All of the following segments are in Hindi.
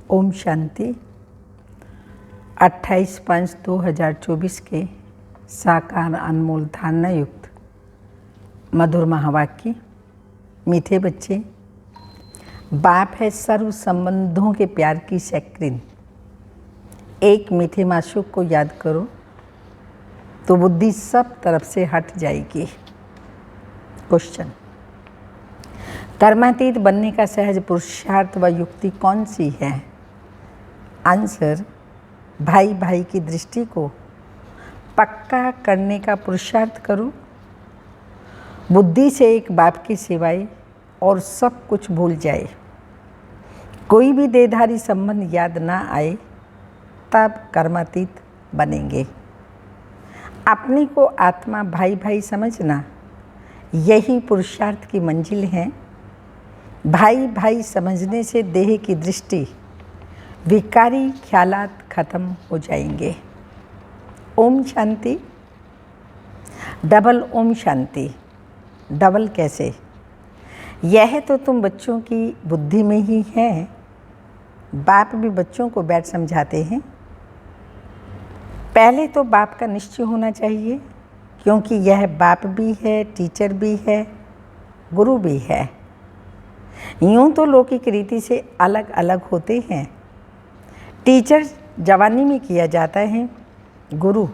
ओम शांति। 28/5/2024 के साकार अनमोल धारणा युक्त मधुर महावाक्य। मीठे बच्चे, बाप है सर्व संबंधों के प्यार की सैक्रिन। एक मीठे माशूक को याद करो तो बुद्धि सब तरफ से हट जाएगी। क्वेश्चन, कर्मातीत बनने का सहज पुरुषार्थ व युक्ति कौन सी है? आंसर, भाई भाई की दृष्टि को पक्का करने का पुरुषार्थ करो। बुद्धि से एक बाप की सिवाय और सब कुछ भूल जाए, कोई भी देहधारी संबंध याद ना आए, तब कर्मातीत बनेंगे। अपने को आत्मा भाई भाई समझना, यही पुरुषार्थ की मंजिल है। भाई भाई समझने से देह की दृष्टि, विकारी ख्यालात खत्म हो जाएंगे। ओम शांति। डबल ओम शांति। डबल कैसे? यह तो तुम बच्चों की बुद्धि में ही है। बाप भी बच्चों को बैठ समझाते हैं। पहले तो बाप का निश्चय होना चाहिए, क्योंकि यह बाप भी है, टीचर भी है, गुरु भी है। यूँ तो लौकिक रीति से अलग अलग होते हैं। टीचर जवानी में किया जाता है, गुरु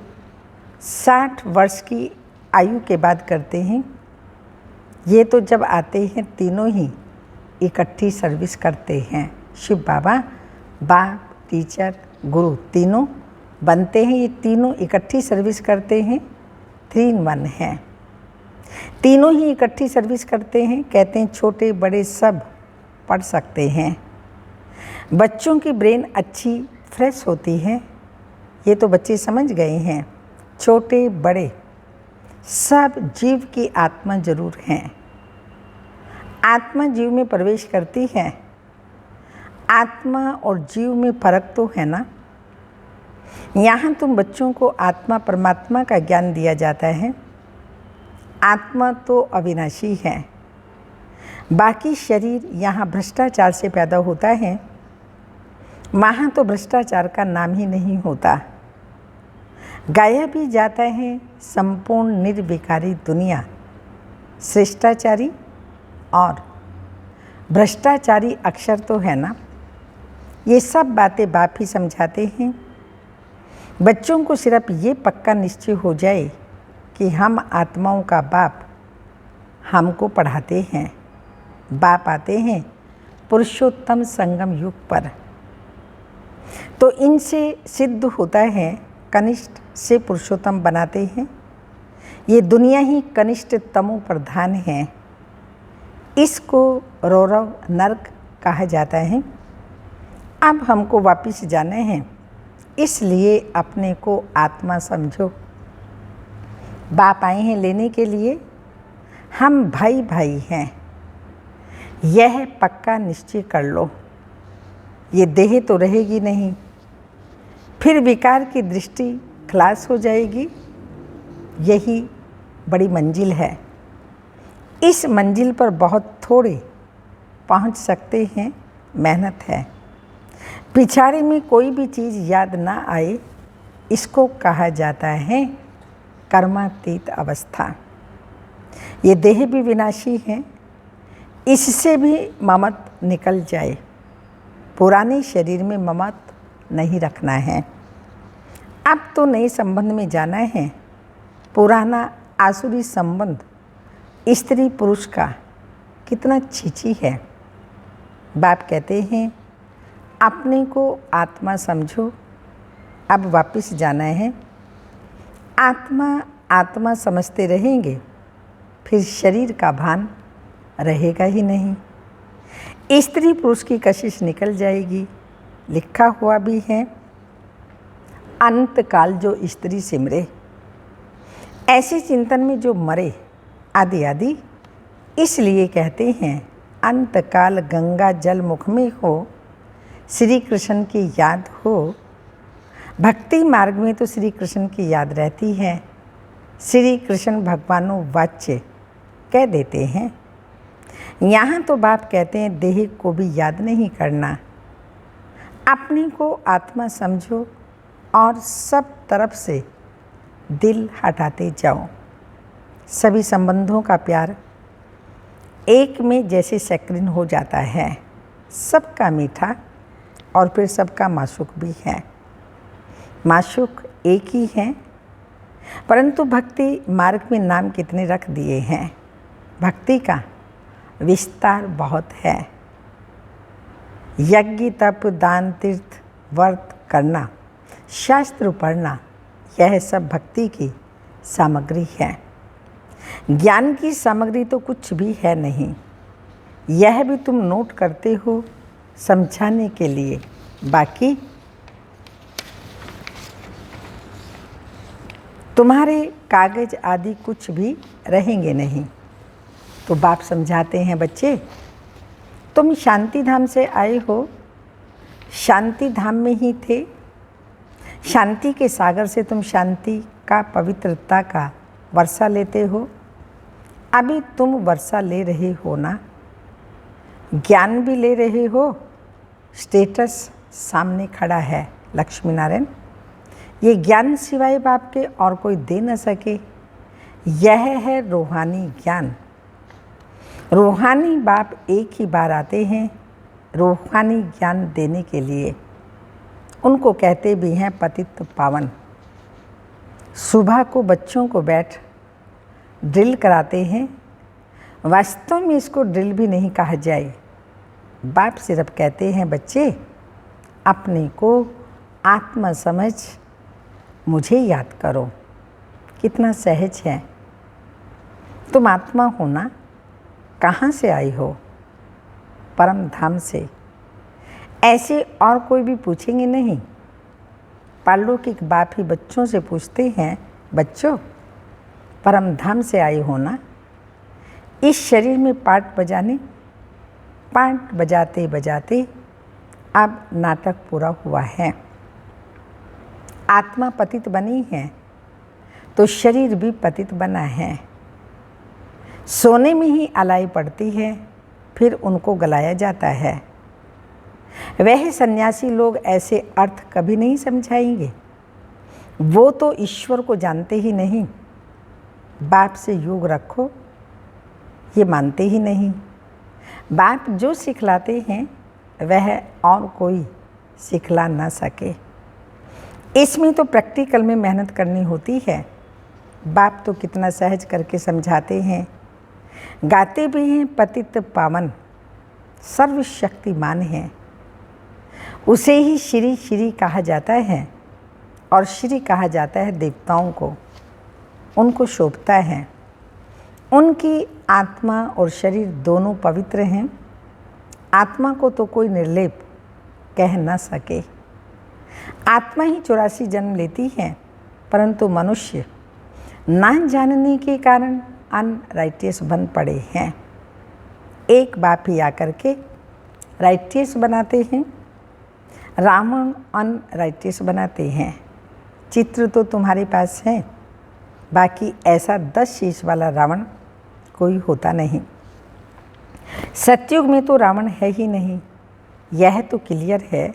60 वर्ष की आयु के बाद करते हैं। ये तो जब आते हैं तीनों ही इकट्ठी सर्विस करते हैं। शिव बाबा, बाप, टीचर, गुरु तीनों बनते हैं। ये तीनों इकट्ठी सर्विस करते हैं। 3 in 1 है। तीनों ही इकट्ठी सर्विस करते हैं। कहते हैं छोटे बड़े सब पढ़ सकते हैं। बच्चों की ब्रेन अच्छी फ्रेश होती है। ये तो बच्चे समझ गए हैं। छोटे बड़े सब जीव की आत्मा जरूर हैं। आत्मा जीव में प्रवेश करती है। आत्मा और जीव में फर्क तो है ना। यहाँ तुम बच्चों को आत्मा परमात्मा का ज्ञान दिया जाता है। आत्मा तो अविनाशी है। बाकी शरीर यहाँ भ्रष्टाचार से पैदा होता है। वहाँ तो भ्रष्टाचार का नाम ही नहीं होता। गाया भी जाता है संपूर्ण निर्विकारी दुनिया श्रेष्ठाचारी और भ्रष्टाचारी अक्षर तो है ना। ये सब बातें बाप ही समझाते हैं। बच्चों को सिर्फ ये पक्का निश्चय हो जाए कि हम आत्माओं का बाप हमको पढ़ाते हैं। बाप आते हैं पुरुषोत्तम संगम युग पर, तो इनसे सिद्ध होता है कनिष्ठ से पुरुषोत्तम बनाते हैं। ये दुनिया ही कनिष्ठ तमो प्रधान है। इसको रौरव नरक कहा जाता है। अब हमको वापिस जाना है, इसलिए अपने को आत्मा समझो। बाप आए हैं लेने के लिए। हम भाई भाई हैं, यह पक्का निश्चय कर लो। ये देह तो रहेगी नहीं, फिर विकार की दृष्टि खलास हो जाएगी। यही बड़ी मंजिल है। इस मंजिल पर बहुत थोड़े पहुंच सकते हैं। मेहनत है। पिछाड़ी में कोई भी चीज़ याद ना आए, इसको कहा जाता है कर्मातीत अवस्था। ये देह भी विनाशी है, इससे भी ममत निकल जाए। पुराने शरीर में ममत नहीं रखना है। अब तो नए संबंध में जाना है। पुराना आसुरी संबंध स्त्री पुरुष का कितना छीछी है। बाप कहते हैं अपने को आत्मा समझो। अब वापस जाना है। आत्मा आत्मा समझते रहेंगे, फिर शरीर का भान रहेगा ही नहीं। स्त्री पुरुष की कशिश निकल जाएगी। लिखा हुआ भी है, अंत काल जो स्त्री सिमरे। ऐसे चिंतन में जो मरे आदि आदि, इसलिए कहते हैं अंत काल गंगा जल मुख में हो, श्री कृष्ण की याद हो। भक्ति मार्ग में तो श्री कृष्ण की याद रहती है। श्री कृष्ण भगवानो वाच्य कह देते हैं। यहाँ तो बाप कहते हैं देह को भी याद नहीं करना। अपने को आत्मा समझो और सब तरफ से दिल हटाते जाओ। सभी संबंधों का प्यार एक में जैसे सैक्रिन हो जाता है। सबका मीठा और फिर सबका माशूक भी है। माशूक एक ही है, परंतु भक्ति मार्ग में नाम कितने रख दिए हैं। भक्ति का विस्तार बहुत है। यज्ञ, तप, दान, तीर्थ, व्रत करना, शास्त्र पढ़ना, यह सब भक्ति की सामग्री है। ज्ञान की सामग्री तो कुछ भी है नहीं। यह भी तुम नोट करते हो समझाने के लिए, बाकी तुम्हारे कागज आदि कुछ भी रहेंगे नहीं। तो बाप समझाते हैं, बच्चे तुम शांति धाम से आए हो, शांति धाम में ही थे। शांति के सागर से तुम शांति का, पवित्रता का वर्षा लेते हो। अभी तुम वर्षा ले रहे हो ना, ज्ञान भी ले रहे हो। स्टेटस सामने खड़ा है। लक्ष्मी नारायण, ये ज्ञान सिवाय बाप के और कोई दे न सके। यह है रूहानी ज्ञान। रूहानी बाप एक ही बार आते हैं रूहानी ज्ञान देने के लिए। उनको कहते भी हैं पतित पावन। सुबह को बच्चों को बैठ ड्रिल कराते हैं। वास्तव में इसको ड्रिल भी नहीं कहा जाए। बाप सिर्फ कहते हैं, बच्चे अपने को आत्मा समझ मुझे याद करो। कितना सहज है। तुम आत्मा हो ना, कहाँ से आई हो? परम धाम से। ऐसे और कोई भी पूछेंगे नहीं। पारलौकिक बाप ही बच्चों से पूछते हैं, बच्चों परम धाम से आए हो ना? इस शरीर में पार्ट बजाते बजाते अब नाटक पूरा हुआ है। आत्मा पतित बनी है तो शरीर भी पतित बना है। सोने में ही अलाई पड़ती है, फिर उनको गलाया जाता है। वह सन्यासी लोग ऐसे अर्थ कभी नहीं समझाएंगे। वो तो ईश्वर को जानते ही नहीं। बाप से योग रखो, ये मानते ही नहीं। बाप जो सिखलाते हैं वह और कोई सिखला ना सके। इसमें तो प्रैक्टिकल में मेहनत करनी होती है। बाप तो कितना सहज करके समझाते हैं। गाते भी हैं पतित पावन, सर्वशक्तिमान है। उसे ही श्री श्री कहा जाता है और श्री कहा जाता है देवताओं को। उनको शोभता है। उनकी आत्मा और शरीर दोनों पवित्र हैं। आत्मा को तो कोई निर्लेप कह न सके। आत्मा ही 84 जन्म लेती है, परंतु मनुष्य ना जानने के कारण अनराइटियस बन पड़े हैं। एक बाप ही आकर के राइटियस बनाते हैं। रावण अनराइटियस बनाते हैं। चित्र तो तुम्हारे पास है, बाकी ऐसा 10 शीश वाला रावण कोई होता नहीं। सतयुग में तो रावण है ही नहीं, यह तो क्लियर है।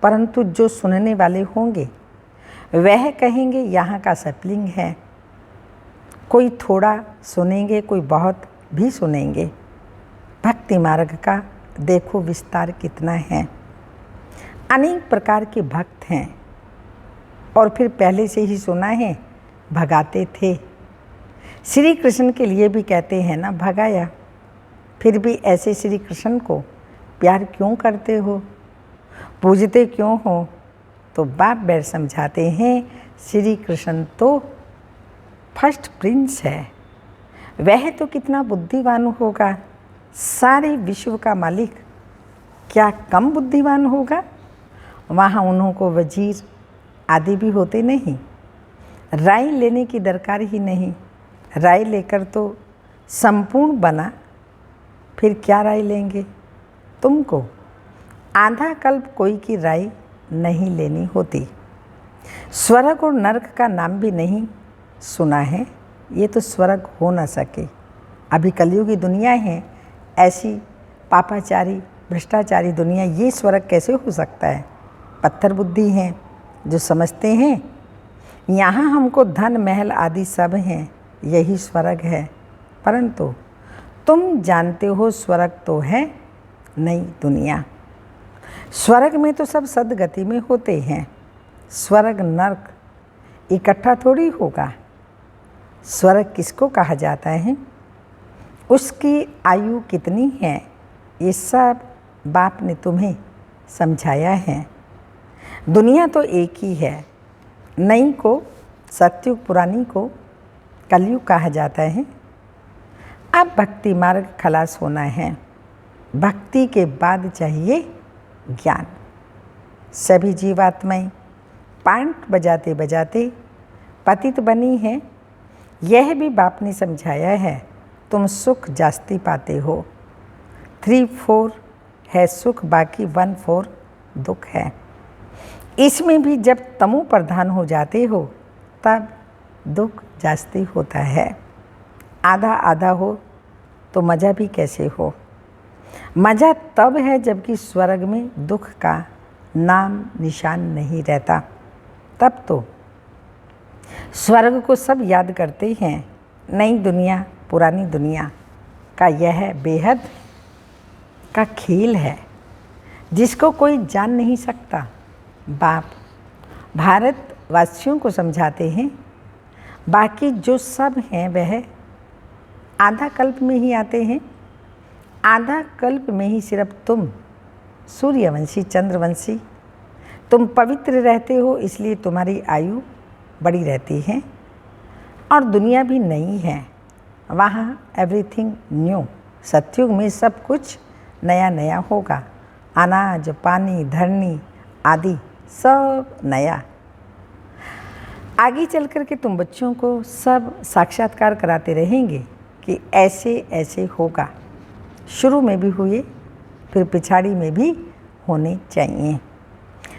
परंतु जो सुनने वाले होंगे वह कहेंगे यहाँ का सप्लिंग है। कोई थोड़ा सुनेंगे, कोई बहुत भी सुनेंगे। भक्ति मार्ग का देखो विस्तार कितना है। अनेक प्रकार के भक्त हैं और फिर पहले से ही सुना है भगाते थे। श्री कृष्ण के लिए भी कहते हैं ना, भगाया। फिर भी ऐसे श्री कृष्ण को प्यार क्यों करते हो, पूजते क्यों हो? तो बाप बैठ समझाते हैं, श्री कृष्ण तो फर्स्ट प्रिंस है। वह तो कितना बुद्धिवान होगा, सारे विश्व का मालिक, क्या कम बुद्धिवान होगा? वहाँ उन्हों को वजीर आदि भी होते नहीं। राय लेने की दरकार ही नहीं। राय लेकर तो संपूर्ण बना, फिर क्या राय लेंगे? तुमको आधा कल्प कोई की राय नहीं लेनी होती। स्वर्ग और नरक का नाम भी नहीं सुना है, ये तो स्वर्ग हो ना सके। अभी कलयुगी दुनिया है, ऐसी पापाचारी भ्रष्टाचारी दुनिया, ये स्वर्ग कैसे हो सकता है? पत्थर बुद्धि हैं जो समझते हैं यहाँ हमको धन महल आदि सब हैं, यही स्वर्ग है। परंतु तुम जानते हो स्वर्ग तो है नई दुनिया। स्वर्ग में तो सब सदगति में होते हैं। स्वर्ग नरक इकट्ठा थोड़ी होगा। स्वर्ग किसको कहा जाता है, उसकी आयु कितनी है, ये सब बाप ने तुम्हें समझाया है। दुनिया तो एक ही है। नई को सतयुग, पुरानी को कलयुग कहा जाता है। अब भक्ति मार्ग खलास होना है। भक्ति के बाद चाहिए ज्ञान। सभी जीवात्माएं पांट बजाते बजाते पतित बनी है। यह भी बाप ने समझाया है। तुम सुख जास्ती पाते हो। 3-4 है सुख, बाकी 1-4 दुख है। इसमें भी जब तमो प्रधान हो जाते हो तब दुख जास्ती होता है। आधा आधा हो तो मज़ा भी कैसे हो। मज़ा तब है जबकि स्वर्ग में दुख का नाम निशान नहीं रहता। तब तो स्वर्ग को सब याद करते हैं। नई दुनिया पुरानी दुनिया का यह बेहद का खेल है जिसको कोई जान नहीं सकता। बाप भारतवासियों को समझाते हैं, बाकी जो सब हैं वह आधा कल्प में ही आते हैं। आधा कल्प में ही सिर्फ तुम सूर्यवंशी, चंद्रवंशी, तुम पवित्र रहते हो, इसलिए तुम्हारी आयु बड़ी रहती है और दुनिया भी नई है। वहाँ एवरीथिंग न्यू। सतयुग में सब कुछ नया नया होगा। अनाज, पानी, धरनी आदि सब नया। आगे चल कर के तुम बच्चों को सब साक्षात्कार कराते रहेंगे कि ऐसे ऐसे होगा। शुरू में भी हुए, फिर पिछाड़ी में भी होने चाहिए।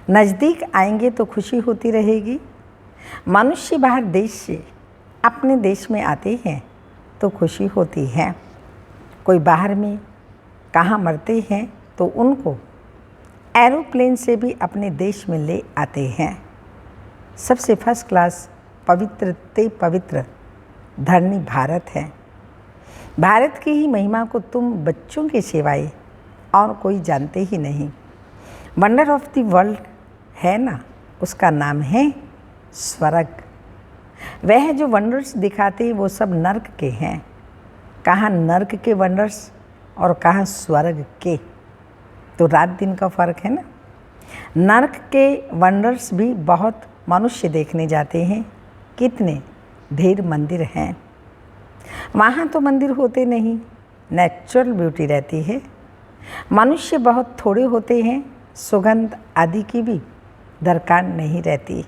नज़दीक आएंगे तो खुशी होती रहेगी। मनुष्य बाहर देश से अपने देश में आते हैं तो खुशी होती है। कोई बाहर में कहाँ मरते हैं तो उनको एरोप्लेन से भी अपने देश में ले आते हैं। सबसे फर्स्ट क्लास पवित्र ते पवित्र धरनी भारत है। भारत की ही महिमा को तुम बच्चों के सिवाय और कोई जानते ही नहीं। वंडर ऑफ द वर्ल्ड है ना, उसका नाम है स्वर्ग। वह जो वंडर्स दिखाते वो सब नर्क के हैं। कहाँ नर्क के वंडर्स और कहाँ स्वर्ग के, तो रात दिन का फ़र्क है ना। नर्क के वंडर्स भी बहुत मनुष्य देखने जाते हैं। कितने ढेर मंदिर हैं। वहाँ तो मंदिर होते नहीं, नेचुरल ब्यूटी रहती है। मनुष्य बहुत थोड़े होते हैं, सुगंध आदि की भी दरकार नहीं रहती।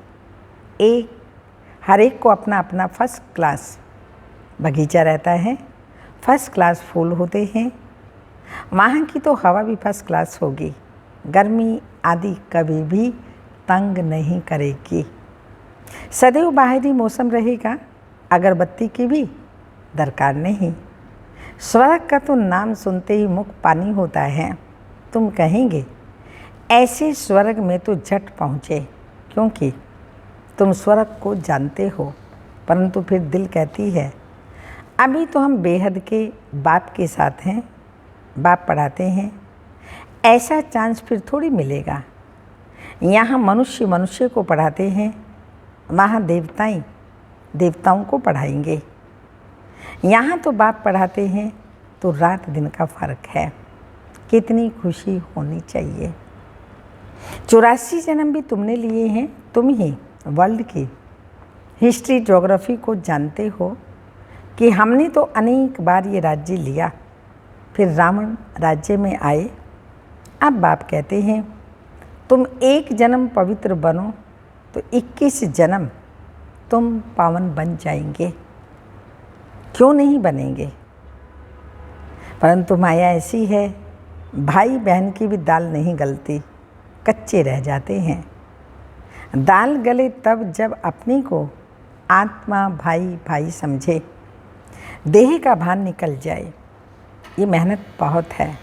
हर एक को अपना अपना फर्स्ट क्लास बगीचा रहता है, फर्स्ट क्लास फूल होते हैं। वहाँ की तो हवा भी फर्स्ट क्लास होगी। गर्मी आदि कभी भी तंग नहीं करेगी। सदैव बाहरी मौसम रहेगा, अगरबत्ती की भी दरकार नहीं। स्वर्ग का तो नाम सुनते ही मुख पानी होता है। तुम कहेंगे ऐसे स्वर्ग में तो झट पहुँचे, क्योंकि तुम स्वर्ग को जानते हो। परंतु फिर दिल कहती है अभी तो हम बेहद के बाप के साथ हैं, बाप पढ़ाते हैं, ऐसा चांस फिर थोड़ी मिलेगा। यहाँ मनुष्य मनुष्य को पढ़ाते हैं, वहाँ देवताएं देवताओं को पढ़ाएंगे। यहाँ तो बाप पढ़ाते हैं तो रात दिन का फ़र्क है। कितनी खुशी होनी चाहिए। 84 जन्म भी तुमने लिए हैं। तुम ही वर्ल्ड की हिस्ट्री ज्योग्राफी को जानते हो कि हमने तो अनेक बार ये राज्य लिया, फिर रावण राज्य में आए। अब बाप कहते हैं तुम एक जन्म पवित्र बनो तो 21 जन्म तुम पावन बन जाएंगे। क्यों नहीं बनेंगे। परंतु माया ऐसी है, भाई बहन की भी दाल नहीं गलती, कच्चे रह जाते हैं। दाल गले तब जब अपने को आत्मा भाई भाई समझे, देह का भान निकल जाए। ये मेहनत बहुत है,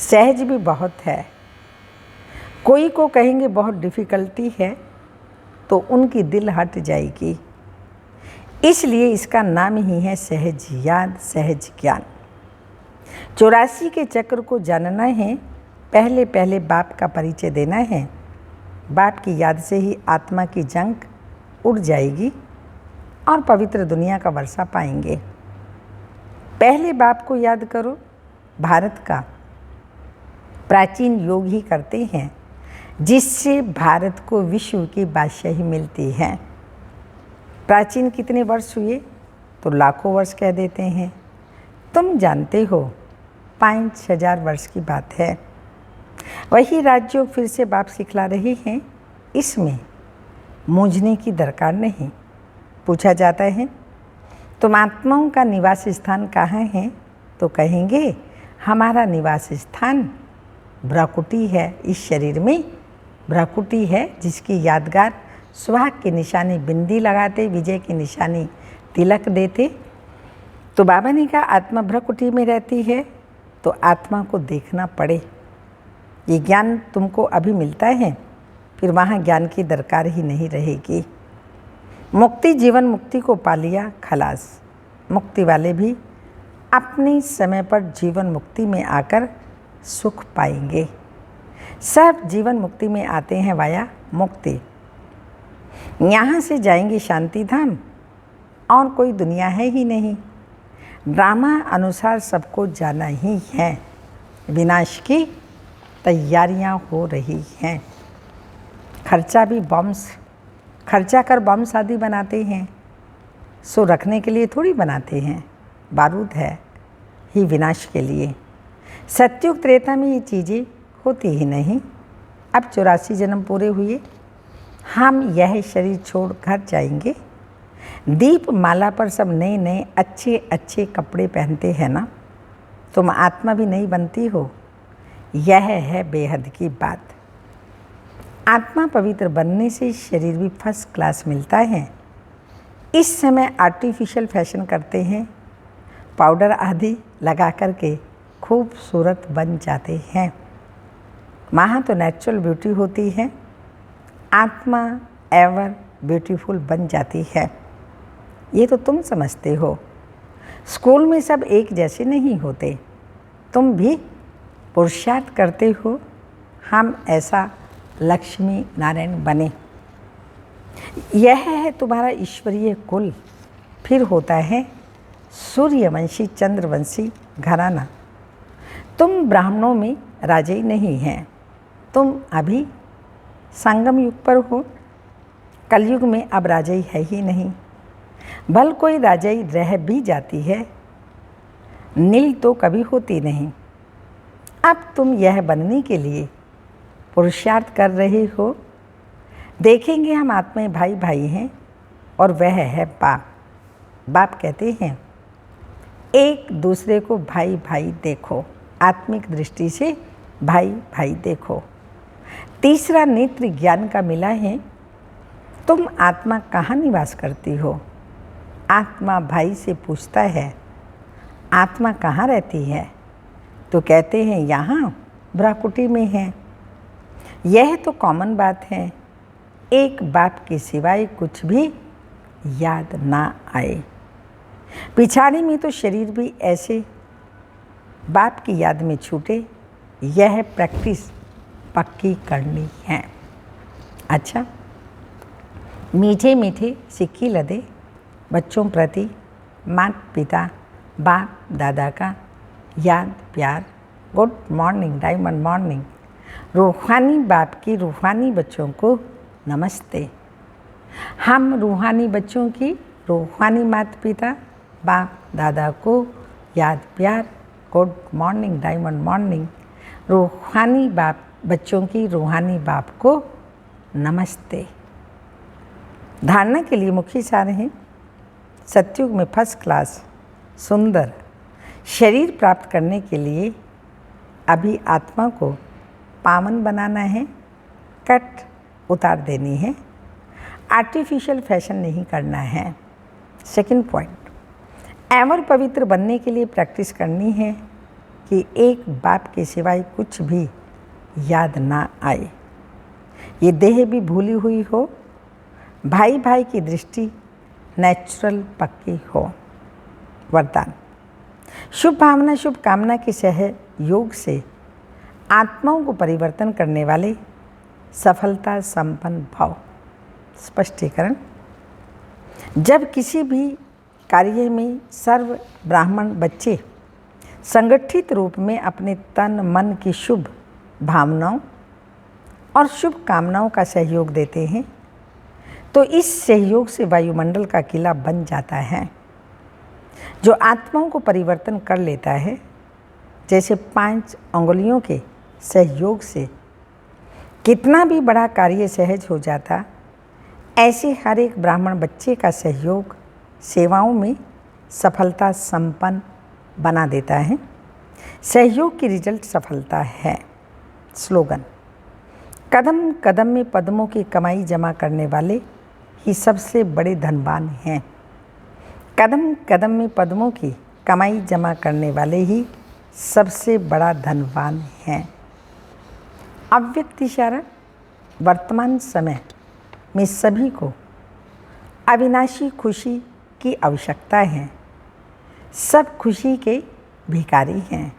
सहज भी बहुत है। कोई को कहेंगे बहुत डिफ़िकल्टी है तो उनकी दिल हट जाएगी। इसलिए इसका नाम ही है सहज याद, सहज ज्ञान। 84 के चक्र को जानना है, पहले पहले बाप का परिचय देना है। बाप की याद से ही आत्मा की जंग उड़ जाएगी और पवित्र दुनिया का वर्षा पाएंगे। पहले बाप को याद करो। भारत का प्राचीन योग ही करते हैं जिससे भारत को विश्व की बादशाही मिलती है। प्राचीन कितने वर्ष हुए तो लाखों वर्ष कह देते हैं। तुम जानते हो 5000 वर्ष की बात है। वही राजयोग फिर से बाप सिखला रहे हैं। इसमें मूंझने की दरकार नहीं। पूछा जाता है तुम आत्माओं का निवास स्थान कहाँ है तो कहेंगे हमारा निवास स्थान भ्राकुटी है। इस शरीर में भ्राकुटी है जिसकी यादगार सुहाग की निशानी बिंदी लगाते, विजय की निशानी तिलक देते। तो बाबा ने कहा आत्मा भ्राकुटी में रहती है तो आत्मा को देखना पड़े। ये ज्ञान तुमको अभी मिलता है, फिर वहाँ ज्ञान की दरकार ही नहीं रहेगी। मुक्ति जीवन मुक्ति को पा लिया खलास। मुक्ति वाले भी अपने समय पर जीवन मुक्ति में आकर सुख पाएंगे। सब जीवन मुक्ति में आते हैं वाया मुक्ति। यहाँ से जाएंगे शांति धाम और कोई दुनिया है ही नहीं। ड्रामा अनुसार सबको जाना ही है। विनाश की तैयारियां हो रही हैं। खर्चा भी बम्स खर्चा कर बम्स आदि बनाते हैं, सो रखने के लिए थोड़ी बनाते हैं। बारूद है ही विनाश के लिए। सत्युग त्रेता में ये चीज़ें होती ही नहीं। अब 84 जन्म पूरे हुए, हम यह शरीर छोड़ घर जाएंगे। दीप माला पर सब नए नए अच्छे अच्छे कपड़े पहनते हैं ना। तुम आत्मा भी नहीं बनती हो। यह है बेहद की बात। आत्मा पवित्र बनने से शरीर भी फर्स्ट क्लास मिलता है। इस समय आर्टिफिशियल फैशन करते हैं, पाउडर आदि लगा करके खूबसूरत बन जाते हैं। वहाँ तो नेचुरल ब्यूटी होती है। आत्मा एवर ब्यूटीफुल बन जाती है। ये तो तुम समझते हो। स्कूल में सब एक जैसे नहीं होते। तुम भी पुरुषार्थ करते हो हम ऐसा लक्ष्मी नारायण बने। यह है तुम्हारा ईश्वरीय कुल। फिर होता है सूर्यवंशी चंद्रवंशी घराना। तुम ब्राह्मणों में राजे नहीं हैं। तुम अभी संगम युग पर हो। कलयुग में अब राजाई है ही नहीं। भल कोई राजाई रह भी जाती है, नील तो कभी होती नहीं। अब तुम यह बनने के लिए पुरुषार्थ कर रहे हो। देखेंगे हम आत्माएं भाई भाई हैं और वह है बाप। बाप कहते हैं एक दूसरे को भाई भाई देखो। आत्मिक दृष्टि से भाई भाई देखो। तीसरा नेत्र ज्ञान का मिला है। तुम आत्मा कहाँ निवास करती हो। आत्मा भाई से पूछता है आत्मा कहाँ रहती है तो कहते हैं यहाँ भ्राकुटी में है। यह तो कॉमन बात है। एक बाप के सिवाय कुछ भी याद ना आए। पिछाड़ी में तो शरीर भी ऐसे बाप की याद में छूटे। यह प्रैक्टिस पक्की करनी है। अच्छा, मीठे मीठे सिक्की लदे बच्चों प्रति माता पिता बाप दादा का याद प्यार। Good morning, diamond morning. रूहानी बाप की रूहानी बच्चों को नमस्ते। हम रूहानी बच्चों की रूहानी माता पिता बाप दादा को याद प्यार। Good morning, diamond morning. रूहानी बाप बच्चों की रूहानी बाप को नमस्ते। धारणा के लिए मुख्य सार हैं। सतयुग में फर्स्ट क्लास सुंदर शरीर प्राप्त करने के लिए अभी आत्मा को पावन बनाना है, कट उतार देनी है, आर्टिफिशियल फैशन नहीं करना है। सेकंड पॉइंट, एवर पवित्र बनने के लिए प्रैक्टिस करनी है कि एक बाप के सिवाय कुछ भी याद ना आए। ये देह भी भूली हुई हो, भाई भाई की दृष्टि नेचुरल पक्की हो। वरदान। शुभ भावना शुभ कामना के सहयोग से आत्माओं को परिवर्तन करने वाले सफलता संपन्न भाव। स्पष्टीकरण। जब किसी भी कार्य में सर्व ब्राह्मण बच्चे संगठित रूप में अपने तन मन की शुभ भावनाओं और शुभ कामनाओं का सहयोग देते हैं तो इस सहयोग से वायुमंडल का किला बन जाता है जो आत्माओं को परिवर्तन कर लेता है। जैसे 5 अंगुलियों के सहयोग से कितना भी बड़ा कार्य सहज हो जाता, ऐसे हर एक ब्राह्मण बच्चे का सहयोग सेवाओं में सफलता संपन्न बना देता है। सहयोग की रिजल्ट सफलता है। स्लोगन। कदम कदम में पद्मों की कमाई जमा करने वाले ही सबसे बड़े धनवान हैं। कदम कदम में पद्मों की कमाई जमा करने वाले ही सबसे बड़ा धनवान हैं। अव्यक्त इशारा। वर्तमान समय में सभी को अविनाशी खुशी की आवश्यकता है। सब खुशी के भिखारी हैं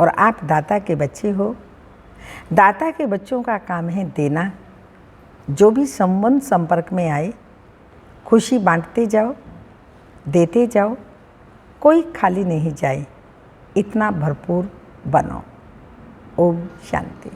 और आप दाता के बच्चे हो। दाता के बच्चों का काम है देना। जो भी संबंध संपर्क में आए खुशी बांटते जाओ, देते जाओ, कोई खाली नहीं जाए, इतना भरपूर बनो। ओम शांति।